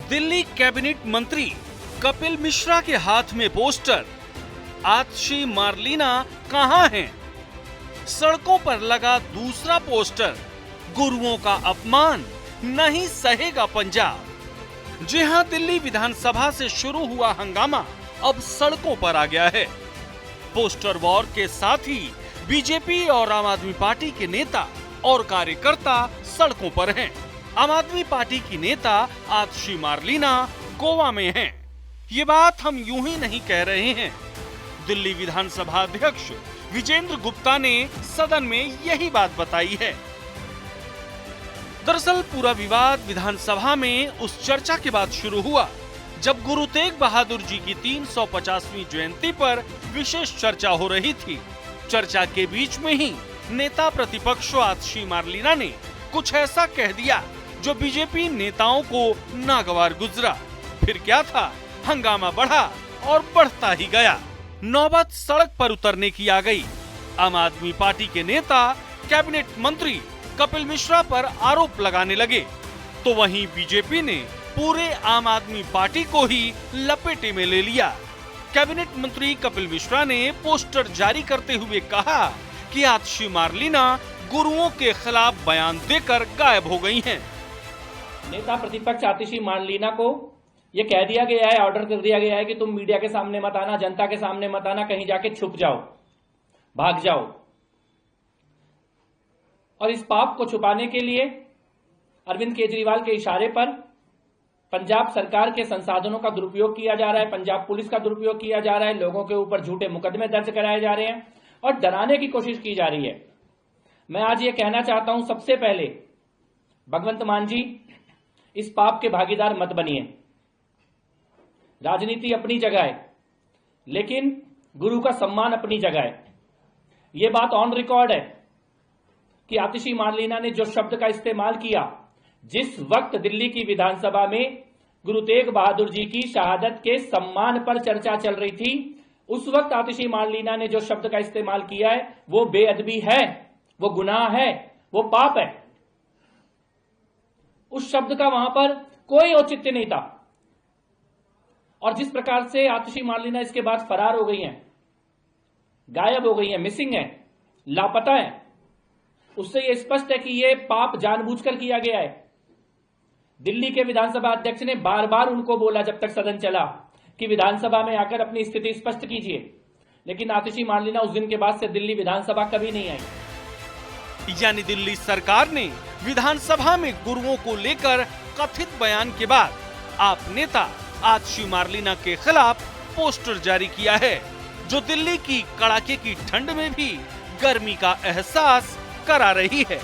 Delhi cabinet मंत्री कपिल मिश्रा के हाथ में पोस्टर, आतिशी मार्लिना कहां हैं? सड़कों पर लगा दूसरा पोस्टर, गुरुओं का अपमान नहीं सहेगा पंजाब। जी हां, दिल्ली विधानसभा से शुरू हुआ हंगामा अब सड़कों पर आ गया है। पोस्टर वॉर के साथ ही बीजेपी और आम आदमी पार्टी के नेता और कार्यकर्ता सड़कों पर हैं। आम आदमी पार्टी की नेता आतिशी मार्लिना गोवा में हैं। ये बात हम यूं ही नहीं कह रहे हैं। दिल्ली विधानसभा अध्यक्ष विजेंद्र गुप्ता ने सदन में यही बात बताई है। दरअसल पूरा विवाद विधानसभा में उस चर्चा के बाद शुरू हुआ जब गुरु तेग बहादुर जी की 350वीं जयंती पर विशेष चर्चा हो रही थी। चर्चा के बीच में ही नेता प्रतिपक्ष आतिशी मार्लिना ने कुछ ऐसा कह दिया जो बीजेपी नेताओं को नागवार गुजरा। फिर क्या था, हंगामा बढ़ा और बढ़ता ही गया। नौबत सड़क पर उतरने की आ गई। आम आदमी पार्टी के नेता कैबिनेट मंत्री कपिल मिश्रा पर आरोप लगाने लगे, तो वहीं बीजेपी ने पूरे आम आदमी पार्टी को ही लपेटे में ले लिया। कैबिनेट मंत्री कपिल मिश्रा ने पोस्टर जारी करते हुए कहा कि आतिशी मार्लिना गुरुओं के खिलाफ बयान देकर गायब हो गई हैं। नेता प्रतिपक्ष आतिशी मार्लिना को यह कह दिया गया है, ऑर्डर कर दिया गया है कि तुम मीडिया के सामने मत आना, जनता के सामने मत आना, कहीं जाके छुप जाओ, भाग जाओ। और इस पाप को छुपाने के लिए अरविंद केजरीवाल के इशारे पर पंजाब सरकार के संसाधनों का दुरुपयोग किया जा रहा है, पंजाब पुलिस का दुरुपयोग किया जा रहा है, लोगों के ऊपर झूठे मुकदमे दर्ज कराए जा रहे हैं और डराने की कोशिश की जा रही है। मैं आज ये कहना चाहता हूं, सबसे पहले भगवंत मान जी, इस पाप के भागीदार मत बनिए। राजनीति अपनी जगह है, लेकिन गुरु का सम्मान अपनी जगह है। यह बात ऑन रिकॉर्ड है कि आतिशी मार्लिना ने जो शब्द का इस्तेमाल किया, जिस वक्त दिल्ली की विधानसभा में गुरु तेग बहादुर जी की शहादत के सम्मान पर चर्चा चल रही थी, उस वक्त आतिशी मार्लिना ने जो शब्द का इस्तेमाल किया है वो बेअदबी है, वो गुनाह है, वो पाप है। उस शब्द का वहां पर कोई औचित्य नहीं था। और जिस प्रकार से आतिशी मार्लिना इसके बाद फरार हो गई हैं, गायब हो गई हैं, मिसिंग है, लापता है, उससे यह स्पष्ट है कि यह पाप जानबूझकर किया गया है। दिल्ली के विधानसभा अध्यक्ष ने बार बार उनको बोला जब तक सदन चला कि विधानसभा में आकर अपनी स्थिति स्पष्ट कीजिए, लेकिन आतिशी मार्लिना उस दिन के बाद से दिल्ली विधानसभा कभी नहीं आई। यानी दिल्ली सरकार ने विधानसभा में गुरुओं को लेकर कथित बयान के बाद आप नेता आतिशी मार्लिना के खिलाफ पोस्टर जारी किया है, जो दिल्ली की कड़ाके की ठंड में भी गर्मी का एहसास करा रही है।